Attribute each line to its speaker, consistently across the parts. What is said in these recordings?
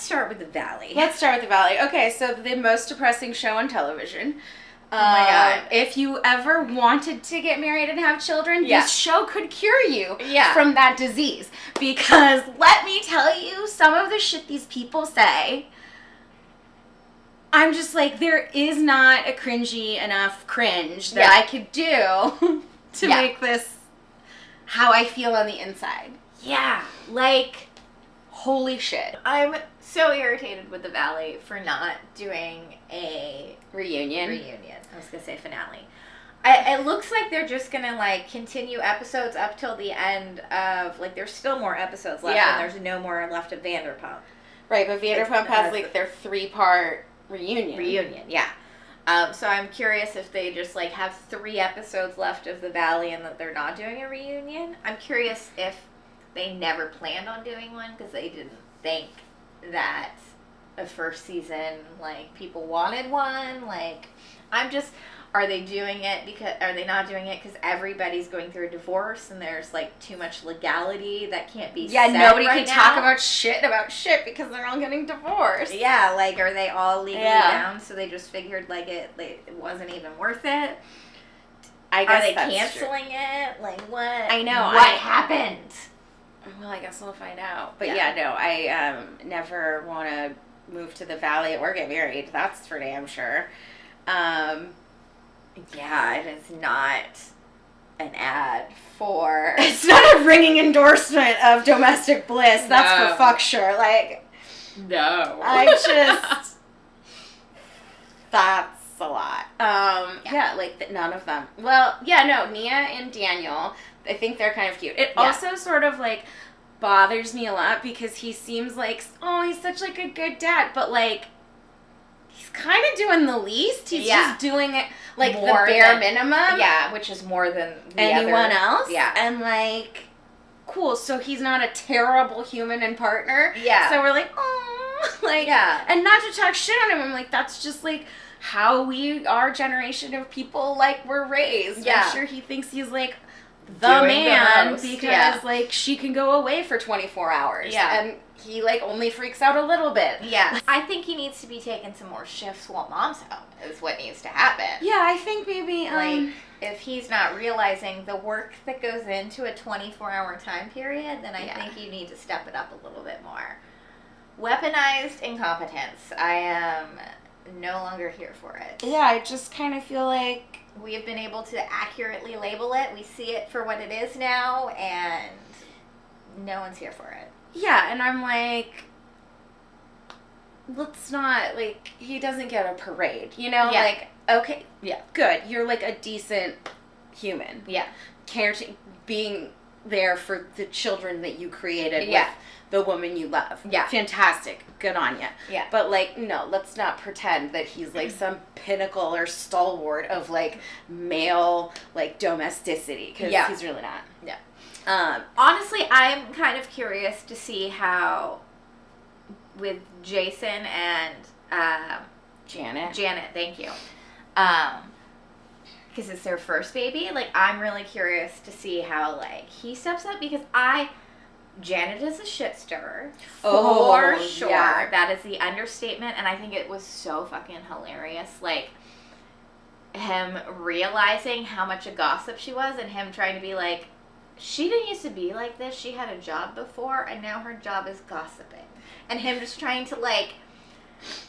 Speaker 1: let's start with the Valley.
Speaker 2: Let's start with the Valley. Okay, so the most depressing show on television.
Speaker 1: Oh my God.
Speaker 2: If you ever wanted to get married and have children,
Speaker 1: Yeah.
Speaker 2: this show could cure you
Speaker 1: Yeah.
Speaker 2: from that disease. Because let me tell you, some of the shit these people say, I'm just like, there is not a cringy enough cringe that I could do to make this how I feel on the inside.
Speaker 1: Yeah, like,
Speaker 2: Holy shit.
Speaker 1: I'm so irritated with the Valley for not doing a
Speaker 2: Reunion.
Speaker 1: I was gonna say finale. It looks like they're just gonna like continue episodes up till the end of like. There's still more episodes left, and there's no more left of Vanderpump.
Speaker 2: Right, but Vanderpump has like their 3-part reunion.
Speaker 1: Yeah. So I'm curious if they just like have 3 episodes left of the Valley and that they're not doing a reunion. I'm curious if they never planned on doing one because they didn't think that a first season, like, people wanted one. Like, are they doing it because, are they not doing it because everybody's going through a divorce and there's, like, too much legality that can't be said
Speaker 2: nobody
Speaker 1: right
Speaker 2: can
Speaker 1: now?
Speaker 2: talk about shit because they're all getting divorced.
Speaker 1: Yeah, like, are they all legally bound, so they just figured, like, it wasn't even worth it?
Speaker 2: I guess
Speaker 1: are they
Speaker 2: that's
Speaker 1: canceling it? Like, what?
Speaker 2: I know.
Speaker 1: What happened?
Speaker 2: Well, I guess we'll find out. But no, I never want to move to the Valley or get married. That's for damn sure.
Speaker 1: Yeah, it is not an ad for...
Speaker 2: It's not a ringing endorsement of domestic bliss. That's for fuck sure. Like,
Speaker 1: no.
Speaker 2: I just... That's a lot. None of them. Well, Nia and Daniel, I think they're kind of cute. It also sort of, like, bothers me a lot because he seems like, he's such, like, a good dad, but, like, he's kind of doing the least. He's just doing it, like, more the bare minimum.
Speaker 1: Yeah, which is more than
Speaker 2: anyone else.
Speaker 1: Yeah.
Speaker 2: And, like, cool, so he's not a terrible human and partner.
Speaker 1: Yeah.
Speaker 2: So we're like, oh, like, and not to talk shit on him, I'm like, that's just, like, how our generation of people, like, were raised.
Speaker 1: Yeah.
Speaker 2: I'm sure he thinks he's, like, the
Speaker 1: doing
Speaker 2: man
Speaker 1: the
Speaker 2: because, like, she can go away for 24 hours.
Speaker 1: Yeah.
Speaker 2: And he, like, only freaks out a little bit.
Speaker 1: Yeah. I think he needs to be taking some more shifts while mom's home is what needs to happen.
Speaker 2: Yeah, I think maybe,
Speaker 1: like, if he's not realizing the work that goes into a 24-hour time period, then I think you need to step it up a little bit more. Weaponized incompetence. I am no longer here for it.
Speaker 2: Yeah, I just kind of feel like
Speaker 1: we have been able to accurately label it. We see it for what it is now, and no one's here for it.
Speaker 2: Yeah, and I'm like, let's not, like, he doesn't get a parade, you know?
Speaker 1: Yeah.
Speaker 2: Like, okay, good. You're, like, a decent human.
Speaker 1: Yeah.
Speaker 2: Being there for the children that you created with the woman you love.
Speaker 1: Yeah.
Speaker 2: Fantastic. Good on you.
Speaker 1: Yeah.
Speaker 2: But, like, no, let's not pretend that he's, like, some pinnacle or stalwart of, like, male, like, domesticity. Because he's really not.
Speaker 1: Yeah. Honestly, I'm kind of curious to see how, with Jason and
Speaker 2: Janet,
Speaker 1: thank you. Because it's their first baby. Like, I'm really curious to see how, like, he steps up because Janet is a shit stirrer. For sure. Yeah. That is the understatement, and I think it was so fucking hilarious. Like, him realizing how much a gossip she was and him trying to be like, she didn't used to be like this. She had a job before, and now her job is gossiping. And him just trying to, like,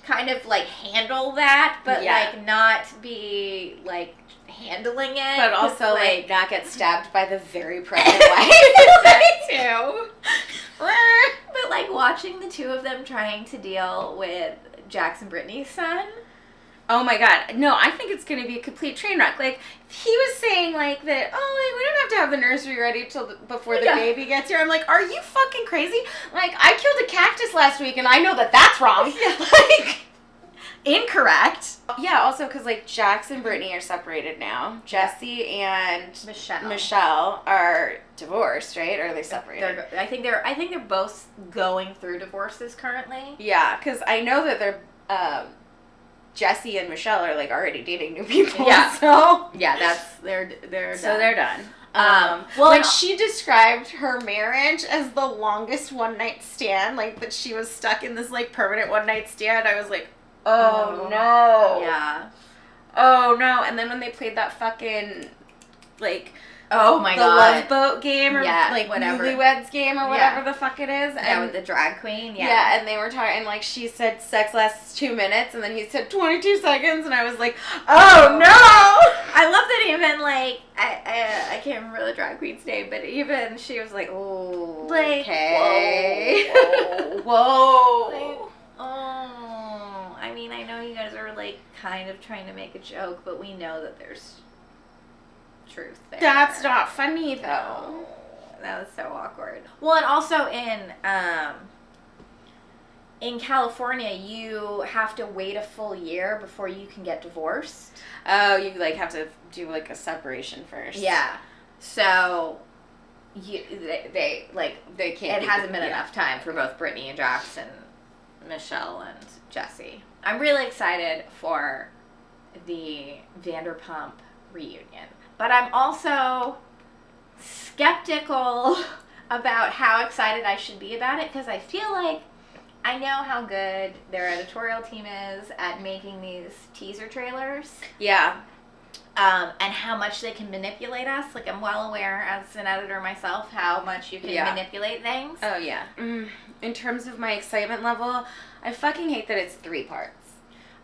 Speaker 1: kind of, like, handle that, but, like, not be, like, handling it.
Speaker 2: But also, like, not get stabbed by the very pregnant wife.
Speaker 1: That too. But, like, watching the two of them trying to deal with Jackson Brittany's son.
Speaker 2: Oh my god. No, I think it's going to be a complete train wreck. Like, he was saying, like, that, oh, like, we don't have to have the nursery ready before the baby gets here. I'm like, are you fucking crazy? Like, I killed a cactus last week, and I know that that's wrong. Like, incorrect. Yeah, also, because, like, Jax and Brittany are separated now. Jesse and Michelle are divorced, right? Or are they separated?
Speaker 1: I think they're both going through divorces currently.
Speaker 2: Yeah, because I know that they're, Jesse and Michelle are, like, already dating new people.
Speaker 1: Yeah.
Speaker 2: So.
Speaker 1: Yeah, they're
Speaker 2: So they're done.
Speaker 1: Well,
Speaker 2: when she described her marriage as the longest one-night stand, like, that she was stuck in this, like, permanent one-night stand, I was like, oh no.
Speaker 1: Yeah.
Speaker 2: Oh no. And then when they played that fucking, like,
Speaker 1: oh my
Speaker 2: the
Speaker 1: god,
Speaker 2: Love Boat game, or like
Speaker 1: whatever,
Speaker 2: Newlyweds game, or whatever the fuck it is.
Speaker 1: Yeah, with the drag queen. Yeah.
Speaker 2: Yeah, and they were talking, and, like, she said sex lasts 2 minutes, and then he said 22 seconds, and I was like, oh no.
Speaker 1: I love that even, like, I can't remember the drag queen's name, but even she was like, oh,
Speaker 2: like,
Speaker 1: okay.
Speaker 2: Whoa.
Speaker 1: Like, oh. I mean, I know you guys are, like, kind of trying to make a joke, but we know that there's truth there.
Speaker 2: That's not funny, though.
Speaker 1: No. That was so awkward. Well, and also in California, you have to wait a full year before you can get divorced.
Speaker 2: Oh, you, like, have to do, like, a separation first.
Speaker 1: Yeah. So, they can't. It hasn't been enough time for both Brittany and Jackson, Michelle and Jesse. I'm really excited for the Vanderpump reunion. But I'm also skeptical about how excited I should be about it, because I feel like I know how good their editorial team is at making these teaser trailers.
Speaker 2: Yeah.
Speaker 1: And how much they can manipulate us. Like, I'm well aware, as an editor myself, how much you can manipulate things.
Speaker 2: Oh, yeah. In terms of my excitement level, I fucking hate that it's 3 parts.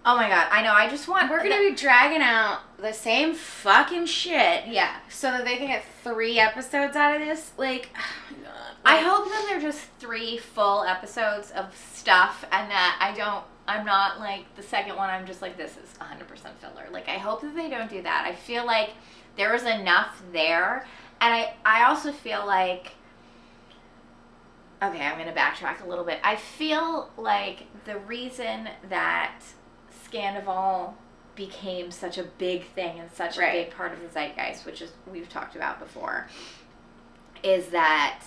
Speaker 1: Oh my god, I know, I just want...
Speaker 2: We're gonna be dragging out the same fucking shit.
Speaker 1: Yeah.
Speaker 2: So that they can get 3 episodes out of this. Like, oh my god.
Speaker 1: I hope that they're just 3 full episodes of stuff, and that I'm not, like, the second one, I'm just like, this is 100% filler. Like, I hope that they don't do that. I feel like there is enough there, and I also feel like... Okay, I'm gonna backtrack a little bit. I feel like the reason that Scandival became such a big thing and such a big part of the zeitgeist, which is we've talked about before, is that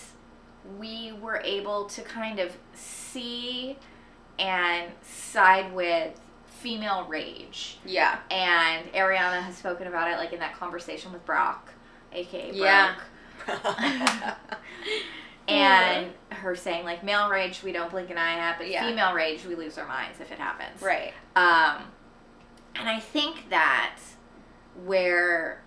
Speaker 1: we were able to kind of see and side with female rage.
Speaker 2: Yeah. And
Speaker 1: Ariana has spoken about it, like, in that conversation with Brock, aka Brock.
Speaker 2: Yeah.
Speaker 1: And her saying, like, male rage we don't blink an eye at, but female rage we lose our minds if it happens.
Speaker 2: Right.
Speaker 1: And I think that where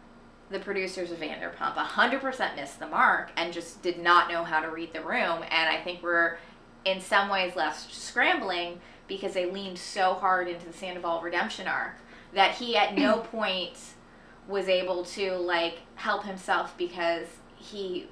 Speaker 1: the producers of Vanderpump 100% missed the mark and just did not know how to read the room, and I think we're in some ways left scrambling because they leaned so hard into the Sandoval redemption arc that he at no point was able to, like, help himself, because he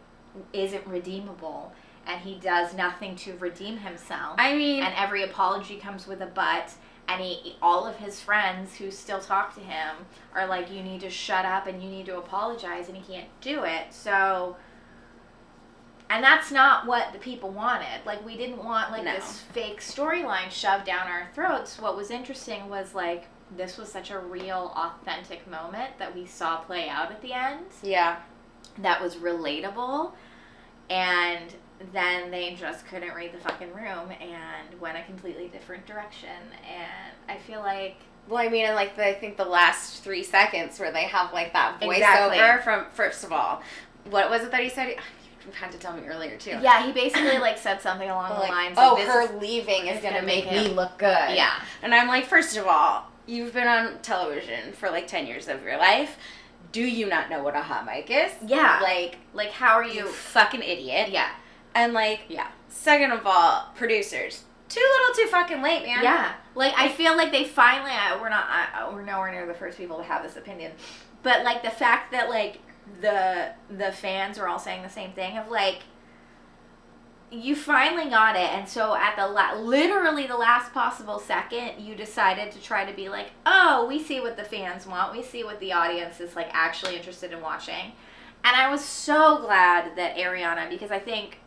Speaker 1: isn't redeemable and he does nothing to redeem himself.
Speaker 2: I mean,
Speaker 1: and every apology comes with a but, and all of his friends who still talk to him are like, you need to shut up and you need to apologize, and he can't do it. So, and that's not what the people wanted. Like, we didn't want, like, this fake storyline shoved down our throats. What was interesting was, like, this was such a real, authentic moment that we saw play out at the end.
Speaker 2: Yeah.
Speaker 1: That was relatable, and then they just couldn't read the fucking room and went a completely different direction, and I feel like...
Speaker 2: Well, I mean, like, I think the last 3 seconds where they have, like, that voiceover from, first of all, what was it that he said? You had to tell me earlier, too.
Speaker 1: Yeah, he basically, like, said something along the lines
Speaker 2: of,
Speaker 1: her
Speaker 2: leaving is going to make me look good.
Speaker 1: Yeah.
Speaker 2: And I'm like, first of all, you've been on television for, like, 10 years of your life. Do you not know what a hot mic is?
Speaker 1: Yeah.
Speaker 2: Like,
Speaker 1: how are you...
Speaker 2: fucking idiot.
Speaker 1: Yeah.
Speaker 2: And, like, second of all, producers, too little too fucking late, man.
Speaker 1: Yeah. Like, I feel like they finally... we're nowhere near the first people to have this opinion. But, like, the fact that, like, the fans are all saying the same thing of, like, you finally got it, and so at the literally the last possible second, you decided to try to be like, oh, we see what the fans want, we see what the audience is, like, actually interested in watching. And I was so glad that Ariana, because I think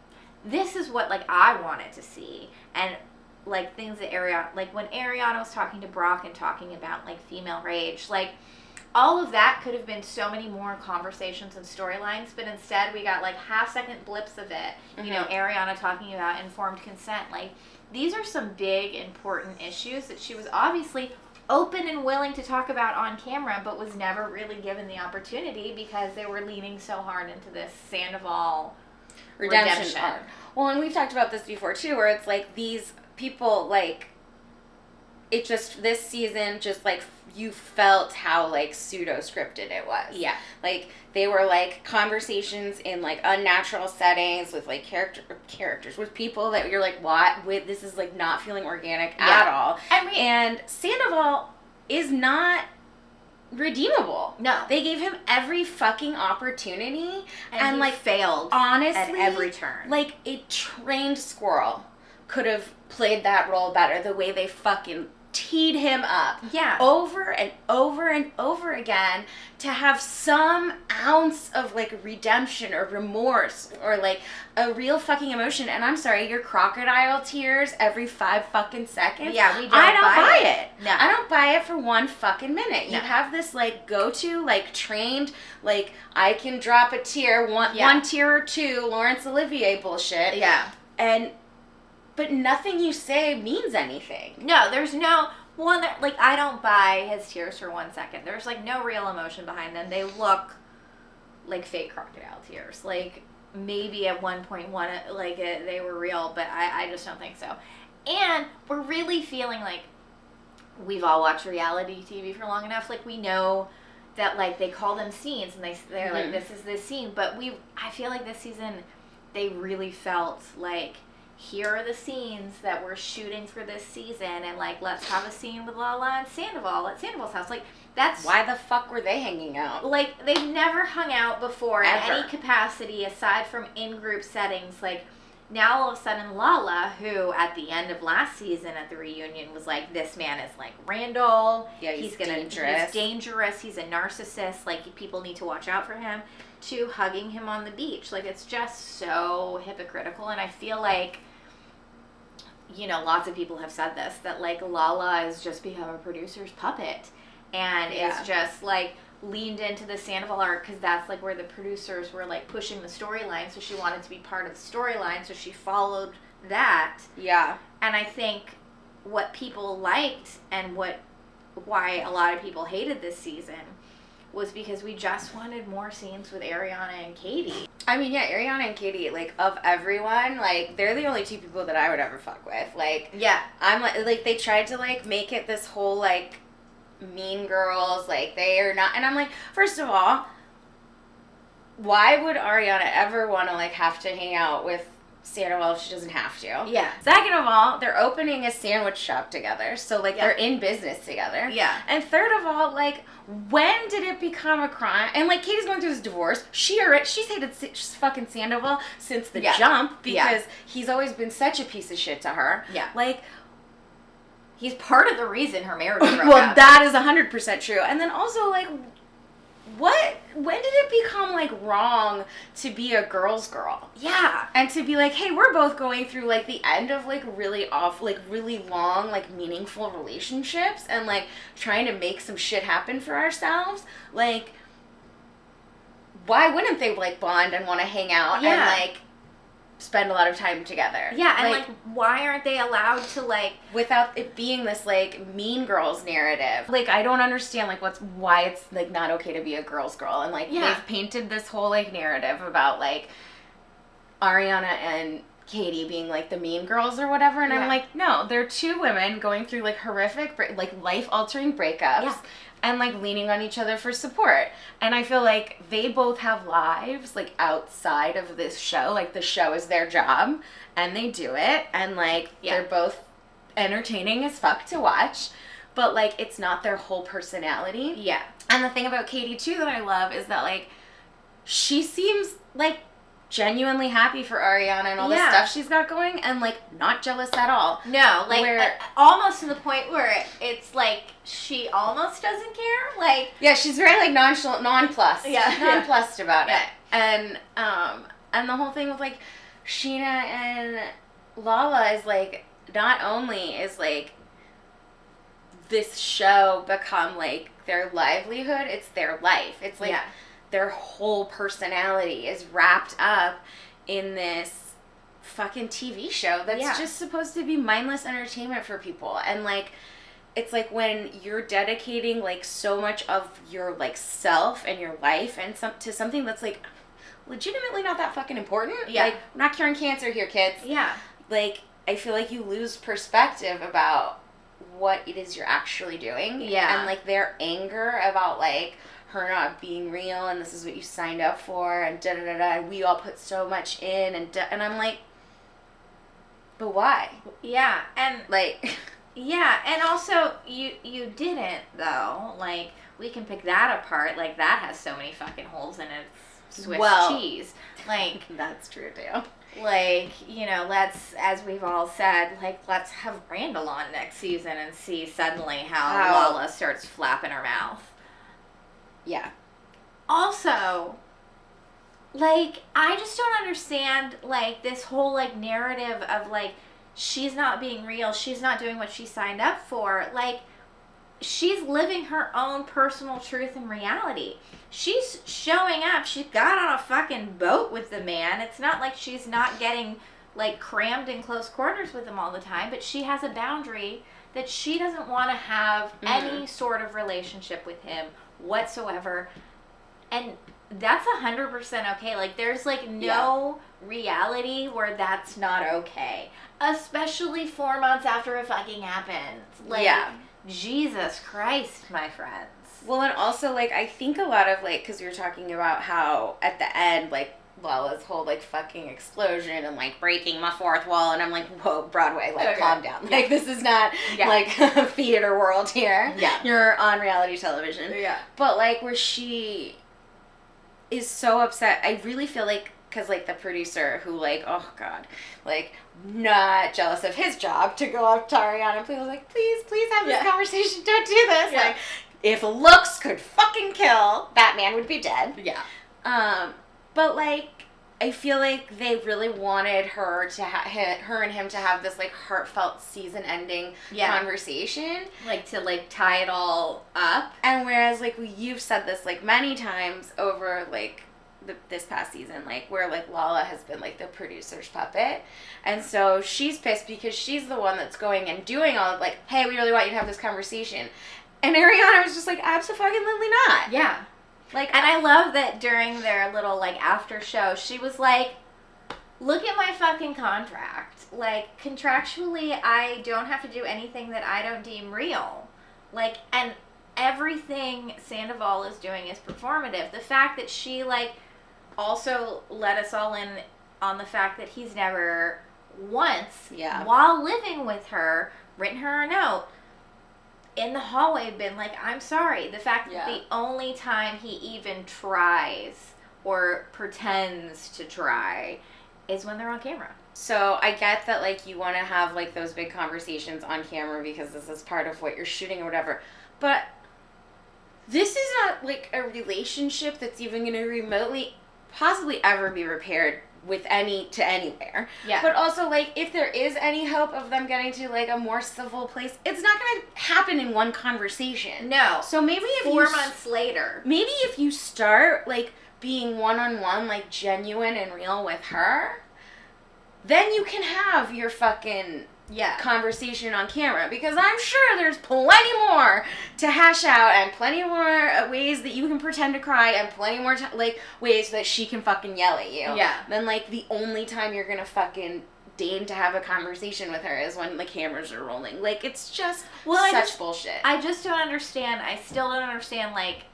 Speaker 1: this is what, like, I wanted to see, and, like, things that Ariana, like, when Ariana was talking to Brock and talking about, like, female rage, like, all of that could have been so many more conversations and storylines, but instead we got, like, half-second blips of it. You know, Ariana talking about informed consent. Like, these are some big, important issues that she was obviously open and willing to talk about on camera, but was never really given the opportunity because they were leaning so hard into this Sandoval redemption arc.
Speaker 2: Well, and we've talked about this before too, where it's like these people, like, it just, this season, just like, you felt how like pseudo scripted it was.
Speaker 1: Yeah.
Speaker 2: Like, they were like conversations in like unnatural settings with like characters with people that you're like, what? Wait, this is like not feeling organic at all. And Sandoval is not redeemable.
Speaker 1: No.
Speaker 2: They gave him every fucking opportunity and like
Speaker 1: failed
Speaker 2: honestly
Speaker 1: at every turn.
Speaker 2: Like a trained squirrel could have played that role better, the way they fucking teed him up over and over and over again to have some ounce of like redemption or remorse or like a real fucking emotion. And I'm sorry, your crocodile tears every 5 fucking seconds.
Speaker 1: Yeah, we don't
Speaker 2: I don't buy it.
Speaker 1: No.
Speaker 2: I don't buy it for 1 fucking minute.
Speaker 1: No.
Speaker 2: You have this like go-to, like trained, like I can drop a tear, one tear or two, Laurence Olivier bullshit.
Speaker 1: Yeah.
Speaker 2: But nothing you say means anything.
Speaker 1: No, there's no one that, like, I don't buy his tears for 1 second. There's like no real emotion behind them. They look like fake crocodile tears. Like, maybe at one point they were real, but I just don't think so. And we're really feeling like we've all watched reality TV for long enough. Like, we know that like they call them scenes and they're like, this is this scene. But I feel like this season they really felt like, here are the scenes that we're shooting for this season, and like, let's have a scene with Lala and Sandoval at Sandoval's house. Like, that's
Speaker 2: why the fuck were they hanging out?
Speaker 1: Like, they've never hung out before in
Speaker 2: Ever.
Speaker 1: any capacity aside from in group settings. Like, now all of a sudden Lala, who at the end of last season at the reunion was like, this man is like Randall.
Speaker 2: Yeah, he's
Speaker 1: dangerous. He's dangerous. He's a narcissist. Like, people need to watch out for him. To hugging him on the beach. Like, it's just so hypocritical. And I feel like, you know, lots of people have said this, that like Lala has just become a producer's puppet and is just like leaned into the Sandoval arc because that's like where the producers were like pushing the storyline, so she wanted to be part of the storyline, so she followed that.
Speaker 2: Yeah.
Speaker 1: And I think what people liked and why a lot of people hated this season was because we just wanted more scenes with Ariana and Katie.
Speaker 2: I mean, yeah, Ariana and Katie, like, of everyone, like, they're the only 2 people that I would ever fuck with. Like,
Speaker 1: yeah.
Speaker 2: I'm like, they tried to, like, make it this whole, like, mean girls, like, they are not, and I'm like, first of all, why would Ariana ever want to, like, have to hang out with Sandoval if she doesn't have to?
Speaker 1: Yeah.
Speaker 2: Second of all, they're opening a sandwich shop together, so like they're in business together.
Speaker 1: Yeah.
Speaker 2: And third of all, like, when did it become a crime? And like, Katie's going through this divorce. She's hated fucking Sandoval since the jump because he's always been such a piece of shit to her.
Speaker 1: Yeah.
Speaker 2: Like,
Speaker 1: he's part of the reason her marriage broke up.
Speaker 2: Well, that is 100% true. And then also, like, when did it become, like, wrong to be a girl's girl?
Speaker 1: Yeah.
Speaker 2: And to be like, hey, we're both going through, like, the end of, like, really long, like, meaningful relationships and, like, trying to make some shit happen for ourselves. Like, why wouldn't they, like, bond and want to hang out and, like, spend a lot of time together?
Speaker 1: Yeah, and like, why aren't they allowed to, like,
Speaker 2: without it being this like Mean Girls narrative? Like, I don't understand like why it's like not okay to be a girl's girl, and like they've painted this whole like narrative about like Ariana and Katie being like the mean girls or whatever, and I'm like, no, they're 2 women going through like horrific like life-altering breakups and like leaning on each other for support. And I feel like they both have lives like outside of this show. Like, the show is their job and they do it, and like they're both entertaining as fuck to watch, but like it's not their whole personality.
Speaker 1: Yeah.
Speaker 2: And the thing about Katie too that I love is that like she seems like genuinely happy for Ariana and all the stuff she's got going, and like not jealous at all.
Speaker 1: No, like almost to the point where it's like she almost doesn't care. Like,
Speaker 2: yeah, she's very like nonchalant, nonplussed about it. And the whole thing with like Sheena and Lala is like, not only is like this show become like their livelihood, it's their life. It's like their whole personality is wrapped up in this fucking TV show that's just supposed to be mindless entertainment for people. And like, it's like when you're dedicating like so much of your like self and your life and to something that's like legitimately not that fucking important.
Speaker 1: Yeah.
Speaker 2: Like, we're not curing cancer here, kids.
Speaker 1: Yeah.
Speaker 2: Like, I feel like you lose perspective about what it is you're actually doing.
Speaker 1: Yeah.
Speaker 2: And like their anger about like her not being real and this is what you signed up for and da da da da, and we all put so much in and I'm like, but why?
Speaker 1: Yeah, and
Speaker 2: like,
Speaker 1: yeah, and also you didn't though. Like, we can pick that apart. Like, that has so many fucking holes in it. Swiss cheese. Like,
Speaker 2: that's true too.
Speaker 1: Like, you know, let's, as we've all said, like, let's have Randall on next season and see suddenly how Lala starts flapping her mouth.
Speaker 2: Yeah.
Speaker 1: Also, like, I just don't understand, like, this whole, like, narrative of, like, she's not being real, she's not doing what she signed up for. Like, she's living her own personal truth and reality. She's showing up. She got on a fucking boat with the man. It's not like she's not getting, like, crammed in close quarters with him all the time, but she has a boundary that she doesn't want to have any sort of relationship with him whatsoever. And that's 100% okay. Like, there's, like, no reality where that's not okay. Especially 4 months after it fucking happened. Like, Jesus Christ, my friends.
Speaker 2: Well, and also, like, I think a lot of, like, because we were talking about how at the end, like, Lala's whole, like, fucking explosion and, like, breaking my fourth wall, and I'm like, whoa, Broadway, like, calm down. Like, this is not, like, a theater world here.
Speaker 1: Yeah.
Speaker 2: You're on reality television.
Speaker 1: Yeah.
Speaker 2: But, like, where she is so upset, I really feel like, because, like, the producer who, like, oh, God, like, not jealous of his job to go up to Ariana, please, like, please have this conversation, don't do this.
Speaker 1: Yeah.
Speaker 2: Like, if looks could fucking kill, that man would be dead.
Speaker 1: Yeah.
Speaker 2: But, like, I feel like they really wanted her to her and him to have this, like, heartfelt season-ending conversation.
Speaker 1: Like, to, like, tie it all up.
Speaker 2: And whereas, like, you've said this, like, many times over, like, this past season, like, where, like, Lala has been, like, the producer's puppet. And so she's pissed because she's the one that's going and doing all of, like, hey, we really want you to have this conversation. And Ariana was just like, abso-fucking-lutely not.
Speaker 1: Yeah. Like, and I love that during their little, like, after show, she was like, look at my fucking contract. Like, contractually, I don't have to do anything that I don't deem real. Like, and everything Sandoval is doing is performative. The fact that she, like, also let us all in on the fact that he's never once, while living with her, written her a note, in the hallway been like, I'm sorry. The fact that the only time he even tries or pretends to try is when they're on camera.
Speaker 2: So I get that, like, you want to have, like, those big conversations on camera because this is part of what you're shooting or whatever. But this is not, like, a relationship that's even going to remotely possibly ever be repaired with anywhere. Yeah. But also, like, if there is any hope of them getting to, like, a more civil place, it's not going to happen in one conversation.
Speaker 1: No.
Speaker 2: So maybe if
Speaker 1: 4 months later.
Speaker 2: Maybe if you start, like, being one-on-one, like, genuine and real with her, then you can have your fucking conversation on camera, because I'm sure there's plenty more to hash out and plenty more ways that you can pretend to cry and plenty more like ways that she can fucking yell at you. Yeah. Then, like, the only time you're gonna fucking deign to have a conversation with her is when the cameras are rolling. Like, it's just such bullshit.
Speaker 1: I just don't understand. I still don't understand, like,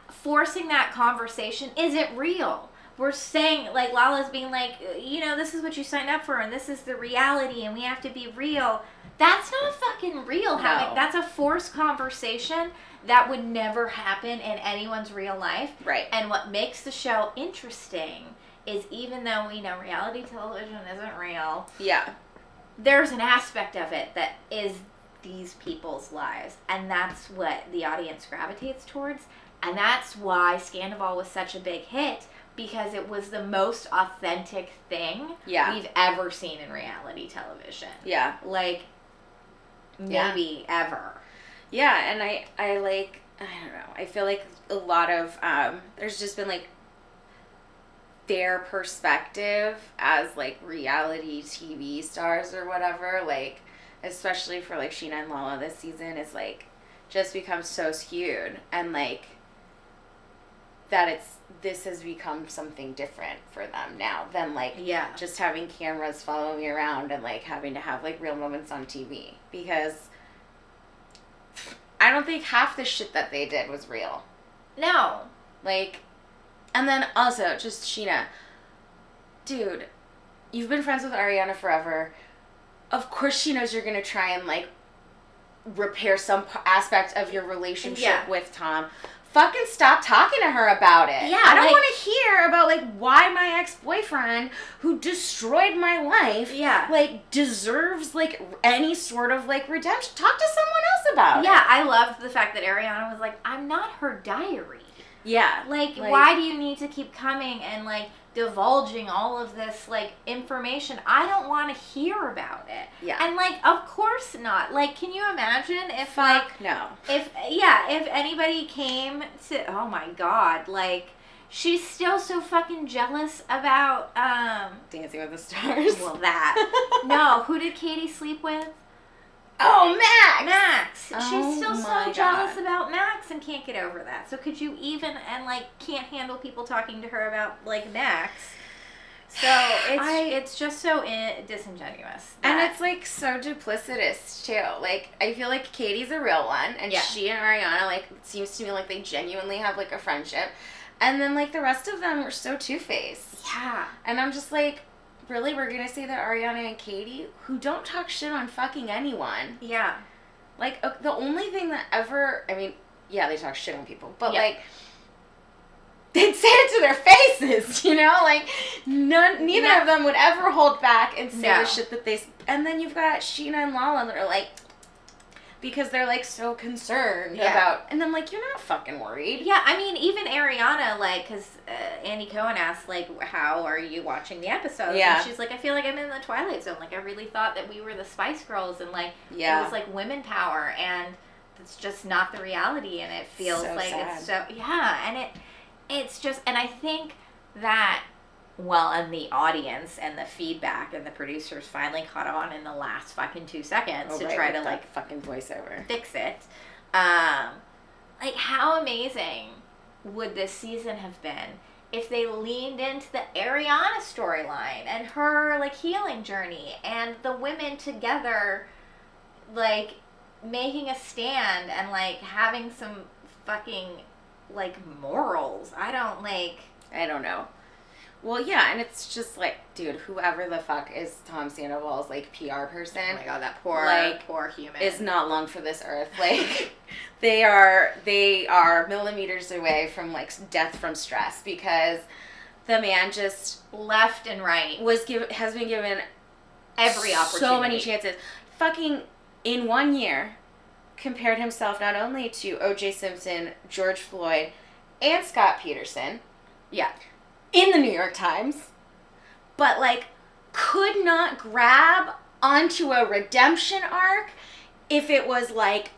Speaker 1: forcing that conversation isn't real. We're saying, like, Lala's being like, you know, this is what you signed up for, and this is the reality, and we have to be real. That's not fucking real. No. That's a forced conversation that would never happen in anyone's real life. Right. And what makes the show interesting is, even though we know reality television isn't real, there's an aspect of it that is these people's lives, and that's what the audience gravitates towards, and that's why Scandival was such a big hit. Because it was the most authentic thing we've ever seen in reality television. Yeah. Like, maybe ever.
Speaker 2: Yeah, and I like, I don't know, I feel like a lot of, there's just been, like, their perspective as, like, reality TV stars or whatever, like, especially for, like, Sheena and Lala this season, is, like, just become so skewed. And, like, that this has become something different for them now than, like, just having cameras follow me around and, like, having to have, like, real moments on TV. Because I don't think half the shit that they did was real.
Speaker 1: No.
Speaker 2: Like, and then also, just Sheena. Dude, you've been friends with Ariana forever. Of course she knows you're going to try and, like, repair some aspect of your relationship with Tom. Fucking stop talking to her about it.
Speaker 1: Yeah,
Speaker 2: I don't want to hear about, like, why my ex-boyfriend, who destroyed my life, like, deserves, like, any sort of, like, redemption. Talk to someone else about it.
Speaker 1: Yeah, I loved the fact that Ariana was like, I'm not her diary.
Speaker 2: Yeah.
Speaker 1: Like, why do you need to keep coming and, like, divulging all of this, like, information? I don't want to hear about it.
Speaker 2: Yeah.
Speaker 1: And, like, of course not. Like, can you imagine if,
Speaker 2: no.
Speaker 1: If anybody came to, oh my God, like, she's still so fucking jealous about,
Speaker 2: Dancing with the Stars.
Speaker 1: Well, that. No, who did Katie sleep with?
Speaker 2: Oh, Max!
Speaker 1: She's still so jealous about Max and can't get over that. So could you even, and, like, can't handle people talking to her about, like, Max. So it's just so disingenuous.
Speaker 2: And it's, like, so duplicitous, too. Like, I feel like Katie's a real one, and she and Ariana, like, it seems to me like they genuinely have, like, a friendship. And then, like, the rest of them are so two-faced.
Speaker 1: Yeah.
Speaker 2: And I'm just like, really, we're gonna say that Ariana and Katie, who don't talk shit on fucking anyone.
Speaker 1: Yeah.
Speaker 2: Like, the only thing that ever, I mean, yeah, they talk shit on people, but, like, they'd say it to their faces, you know? Like, neither of them would ever hold back and say the shit that they, and then you've got Sheena and Lala that are like, because they're, like, so concerned about, and I'm like, you're not fucking worried.
Speaker 1: Yeah, I mean, even Ariana, like, because Andy Cohen asked, like, how are you watching the episodes?
Speaker 2: Yeah.
Speaker 1: And she's like, I feel like I'm in the Twilight Zone. Like, I really thought that we were the Spice Girls, and, like, it was, like, women power, and it's just not the reality, and it feels
Speaker 2: so
Speaker 1: like
Speaker 2: sad.
Speaker 1: it's so, and it's just, and I think that, well, and the audience and the feedback and the producers finally caught on in the last fucking 2 seconds to try to, like,
Speaker 2: fucking voiceover
Speaker 1: fix it. Like, how amazing would this season have been if they leaned into the Ariana storyline and her, like, healing journey and the women together, like, making a stand and, like, having some fucking, like, morals. I don't know.
Speaker 2: Well, yeah, and it's just like, dude, whoever the fuck is Tom Sandoval's, like, PR person.
Speaker 1: Oh my God, that poor human
Speaker 2: is not long for this earth. Like, they are millimeters away from, like, death from stress, because the man just
Speaker 1: left and right
Speaker 2: has been given
Speaker 1: every opportunity,
Speaker 2: so many chances. Fucking in 1 year, compared himself not only to O.J. Simpson, George Floyd, and Scott Peterson.
Speaker 1: Yeah.
Speaker 2: In the New York Times, but, like, could not grab onto a redemption arc if it was, like,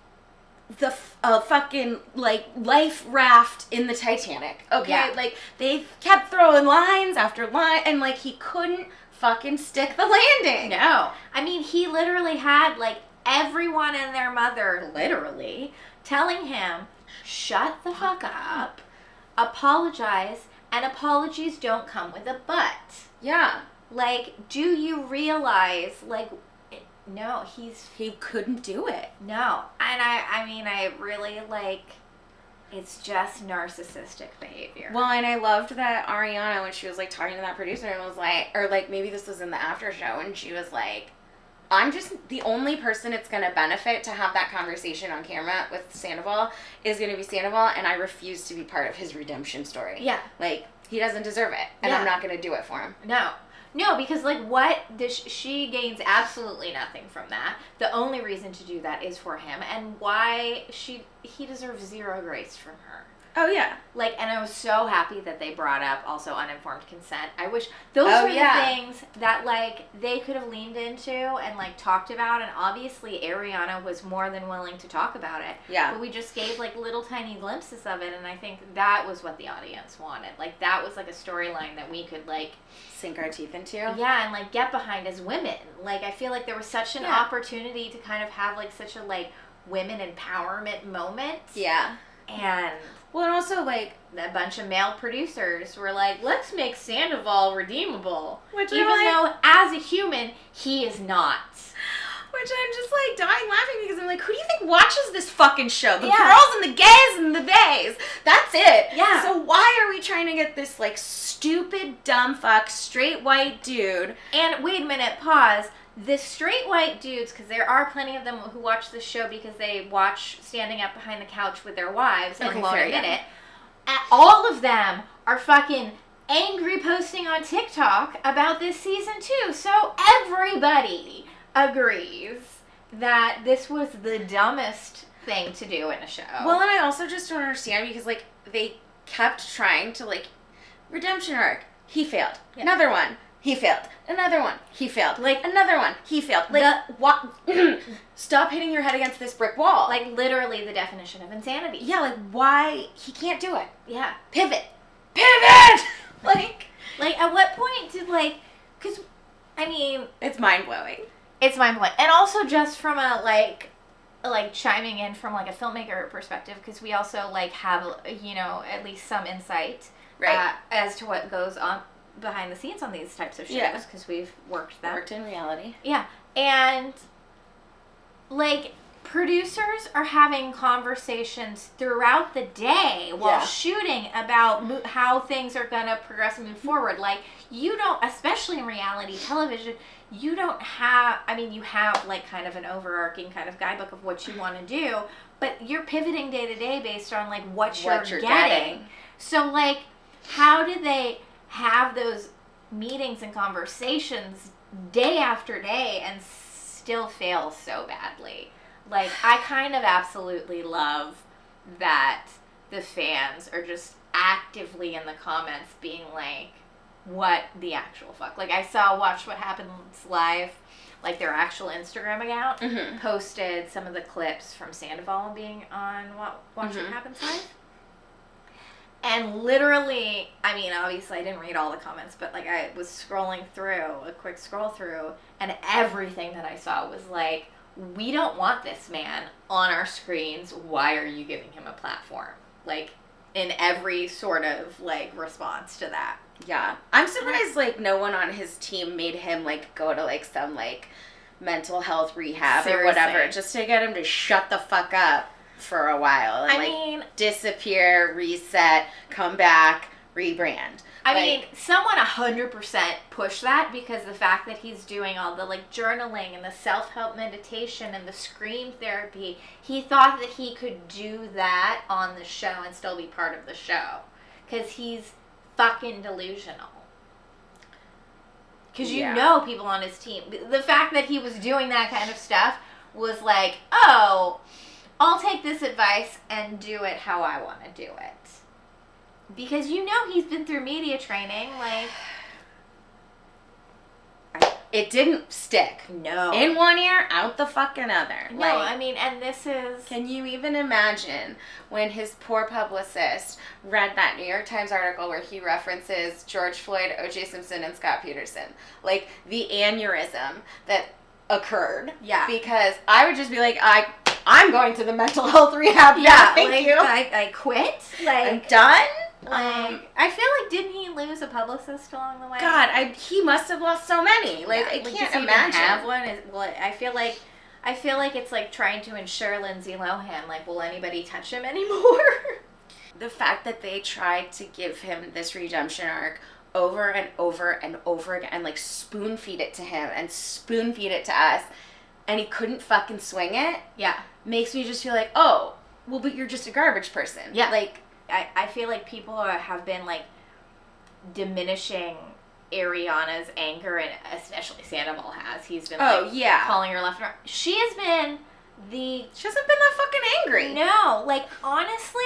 Speaker 2: the fucking, like, life raft in the Titanic, okay?
Speaker 1: Yeah.
Speaker 2: Like, they kept throwing lines after line, and, like, he couldn't fucking stick the landing.
Speaker 1: No. I mean, he literally had, like, everyone and their mother, literally, telling him, shut the fuck up, apologize, and apologies don't come with a but.
Speaker 2: Yeah.
Speaker 1: Like, do you realize, like, no,
Speaker 2: he couldn't do it.
Speaker 1: No. And I mean, I really, like, it's just narcissistic behavior.
Speaker 2: Well, and I loved that Ariana, when she was, like, talking to that producer, and was like, or, like, maybe this was in the after show, and she was like, I'm just, the only person it's going to benefit to have that conversation on camera with Sandoval is going to be Sandoval, and I refuse to be part of his redemption story.
Speaker 1: Yeah.
Speaker 2: Like, he doesn't deserve it, and I'm not going to do it for him.
Speaker 1: No, because, like, she gains absolutely nothing from that. The only reason to do that is for him, and why he deserves zero grace from her.
Speaker 2: Oh, yeah.
Speaker 1: Like, and I was so happy that they brought up also uninformed consent. I wish those were the things that, like, they could have leaned into and, like, talked about. And obviously, Ariana was more than willing to talk about it.
Speaker 2: Yeah.
Speaker 1: But we just gave, like, little tiny glimpses of it. And I think that was what the audience wanted. Like, that was, like, a storyline that we could, like...
Speaker 2: sink our teeth into.
Speaker 1: Yeah, and, like, get behind as women. Like, I feel like there was such an opportunity to kind of have, like, such a, like, women empowerment moment.
Speaker 2: Yeah.
Speaker 1: And...
Speaker 2: well, and also, like...
Speaker 1: a bunch of male producers were like, let's make Sandoval redeemable.
Speaker 2: Which
Speaker 1: even though, as a human, he is not.
Speaker 2: Which I'm just, like, dying laughing because I'm like, who do you think watches this fucking show? The girls and the gays and the bays. That's it.
Speaker 1: Yeah.
Speaker 2: So why are we trying to get this, like, stupid, dumb fuck, straight white dude?
Speaker 1: And wait a minute, pause. The straight white dudes, because there are plenty of them who watch this show because they watch Standing Up Behind the Couch with their wives and won't admit it. All of them are fucking angry posting on TikTok about this season too. So everybody agrees that this was the dumbest thing to do in a show.
Speaker 2: Well, and I also just don't understand because, like, they kept trying to, like, redemption arc. He failed. Yeah. Another one. He failed. Another one. He failed.
Speaker 1: Like,
Speaker 2: another one. He failed. Like, what? Stop hitting your head against this brick wall.
Speaker 1: Like, literally the definition of insanity.
Speaker 2: Yeah, like, why? He can't do it.
Speaker 1: Yeah.
Speaker 2: Pivot. Pivot!
Speaker 1: like, at what point did, like, because, I mean...
Speaker 2: it's mind-blowing.
Speaker 1: It's mind-blowing. And also just from a, like chiming in from, like, a filmmaker perspective, because we also, like, have, you know, at least some insight as to what goes on behind the scenes on these types of shows, because we've worked them.
Speaker 2: Worked in reality.
Speaker 1: Yeah. And, like, producers are having conversations throughout the day while shooting about how things are going to progress and move forward. Like, you don't, especially in reality television, you don't have, I mean, you have, like, kind of an overarching kind of guidebook of what you want to do, but you're pivoting day to day based on, like, what you're getting. So, like, how did they have those meetings and conversations day after day and still fail so badly? Like, I kind of absolutely love that the fans are just actively in the comments being like, what the actual fuck? Like, I saw Watch What Happens Live, like, their actual Instagram account, posted some of the clips from Sandoval being on Watch What Happens Live. And literally, I mean, obviously I didn't read all the comments, but, like, I was scrolling through, a quick scroll through, and everything that I saw was like, we don't want this man on our screens. Why are you giving him a platform? Like, in every sort of, like, response to that.
Speaker 2: Yeah. I'm surprised, like, no one on his team made him, like, go to, like, some, like, mental health rehab or whatever, just to get him to shut the fuck up for a while. And, disappear, reset, come back, rebrand.
Speaker 1: I mean, someone 100% pushed that because the fact that he's doing all the, like, journaling and the self-help meditation and the scream therapy, he thought that he could do that on the show and still be part of the show. Because he's fucking delusional. Because you know people on his team. The fact that he was doing that kind of stuff was like, oh, I'll take this advice and do it how I want to do it. Because you know he's been through media training, like...
Speaker 2: It didn't stick.
Speaker 1: No.
Speaker 2: In one ear, out the fucking other.
Speaker 1: No,
Speaker 2: like,
Speaker 1: I mean, and this is...
Speaker 2: Can you even imagine when his poor publicist read that New York Times article where he references George Floyd, O.J. Simpson, and Scott Peterson? Like, the aneurysm that occurred.
Speaker 1: Yeah.
Speaker 2: Because I would just be like, I'm going to the mental health rehab.
Speaker 1: Yeah,
Speaker 2: thank you.
Speaker 1: I quit. Like,
Speaker 2: I'm done.
Speaker 1: I feel like, didn't he lose a publicist along the way?
Speaker 2: God, he must have lost so many. Like, I can't imagine.
Speaker 1: Have one? I feel like it's like trying to insure Lindsay Lohan. Like, will anybody touch him anymore?
Speaker 2: The fact that they tried to give him this redemption arc over and over and over again, and, like, spoon feed it to him and spoon feed it to us, and he couldn't fucking swing it.
Speaker 1: Yeah,
Speaker 2: makes me just feel like, oh, well, but you're just a garbage person.
Speaker 1: Yeah,
Speaker 2: like.
Speaker 1: I feel like people have been, like, diminishing Ariana's anger, and especially Sandoval has. He's been, calling her left and right. She has been
Speaker 2: She hasn't been that fucking angry.
Speaker 1: No, like, honestly,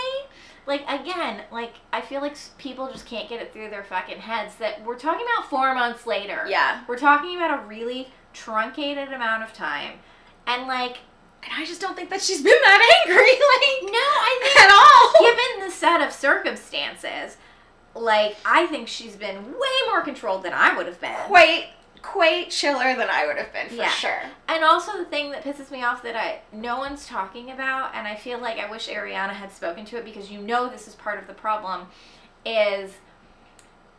Speaker 1: like, again, like, I feel like people just can't get it through their fucking heads that we're talking about 4 months later.
Speaker 2: Yeah.
Speaker 1: We're talking about a really truncated amount of time. And, like...
Speaker 2: And I just don't think that she's been that angry, like...
Speaker 1: No, I think...
Speaker 2: At all!
Speaker 1: Given the set of circumstances, like, I think she's been way more controlled than I would have been.
Speaker 2: Quite chiller than I would have been, for sure.
Speaker 1: And also the thing that pisses me off that no one's talking about, and I feel like I wish Ariana had spoken to it, because you know this is part of the problem, is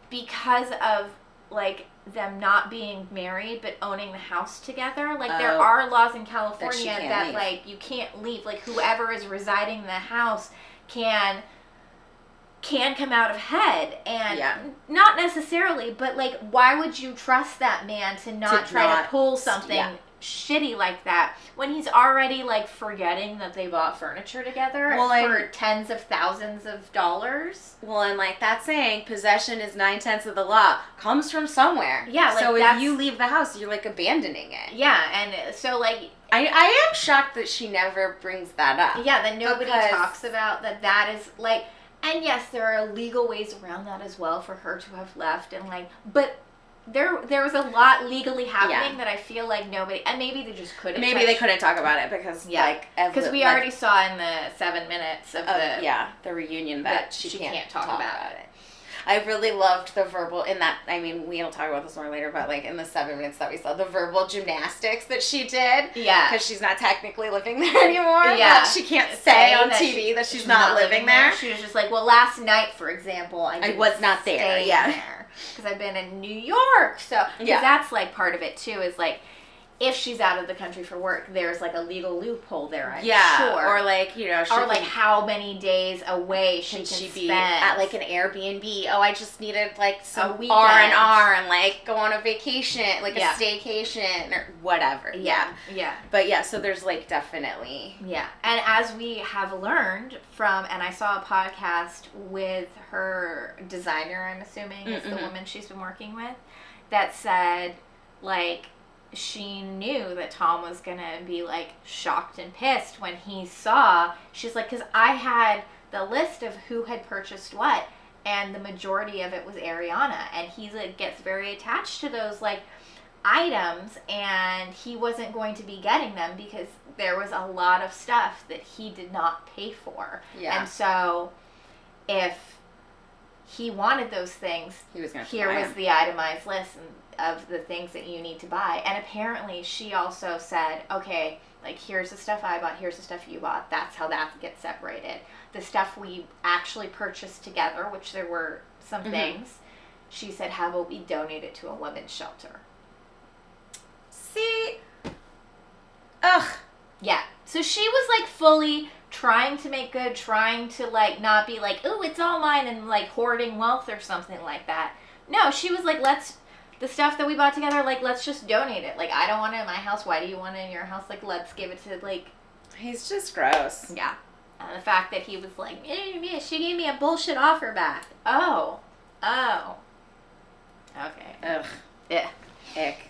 Speaker 1: because of, like, them not being married but owning the house together. Like, there are laws in California that like, you can't leave. Like, whoever is residing in the house can come out ahead, and not necessarily, but like, why would you trust that man to try to pull something shitty like that when he's already like forgetting that they bought furniture together for tens of thousands of dollars?
Speaker 2: Well, and like that saying, possession is 9/10 of the law, comes from somewhere.
Speaker 1: Yeah, like,
Speaker 2: so if you leave the house, you're like abandoning it.
Speaker 1: Yeah, and so like,
Speaker 2: I am shocked that she never brings that up.
Speaker 1: Yeah, that nobody talks about that is like. And yes, there are legal ways around that as well for her to have left, and like, but there was a lot legally happening that I feel like nobody, and maybe they just couldn't.
Speaker 2: Maybe they couldn't talk about it because because
Speaker 1: we already saw in the 7 minutes of
Speaker 2: the reunion that she can't talk about it. I really loved the verbal in that. I mean, we'll talk about this more later, but like in the 7 minutes that we saw, the verbal gymnastics that she did.
Speaker 1: Yeah,
Speaker 2: because she's not technically living there anymore.
Speaker 1: Yeah,
Speaker 2: but she can't say on TV that she's not living there.
Speaker 1: She was just like, well, last night, for example, I
Speaker 2: was not there.
Speaker 1: Because I've been in New York, so that's like part of it too. Is like, if she's out of the country for work, there's like a legal loophole there, I'm sure.
Speaker 2: Or like, you know,
Speaker 1: or like how many days away she
Speaker 2: be
Speaker 1: spend
Speaker 2: at like an Airbnb. Oh, I just needed like some
Speaker 1: R&R
Speaker 2: and like go on a vacation, like a staycation or whatever. Yeah. But yeah, so there's like definitely.
Speaker 1: Yeah. And as we have learned from, and I saw a podcast with her designer, I'm assuming, is the woman she's been working with, that said, like, she knew that Tom was gonna be like shocked and pissed when he saw. She's like, because I had the list of who had purchased what, and the majority of it was Ariana, and he like gets very attached to those like items, and he wasn't going to be getting them because there was a lot of stuff that he did not pay for. Yeah. And so if he wanted those things,
Speaker 2: he was gonna
Speaker 1: here was the itemized list of the things that you need to buy. And apparently she also said, okay, like, here's the stuff I bought, here's the stuff you bought. That's how that gets separated. The stuff we actually purchased together, which there were some things, she said, how about we donate it to a women's shelter?
Speaker 2: See? Ugh.
Speaker 1: Yeah. So she was like fully trying to make good, trying to like not be like, ooh, it's all mine, and like hoarding wealth or something like that. No, she was like, the stuff that we bought together, like, let's just donate it. Like, I don't want it in my house. Why do you want it in your house? Like, let's give it to, like...
Speaker 2: He's just gross.
Speaker 1: Yeah. And the fact that he was like, she gave me a bullshit offer back. Oh. Okay.
Speaker 2: Ugh.
Speaker 1: Yeah.
Speaker 2: Ick.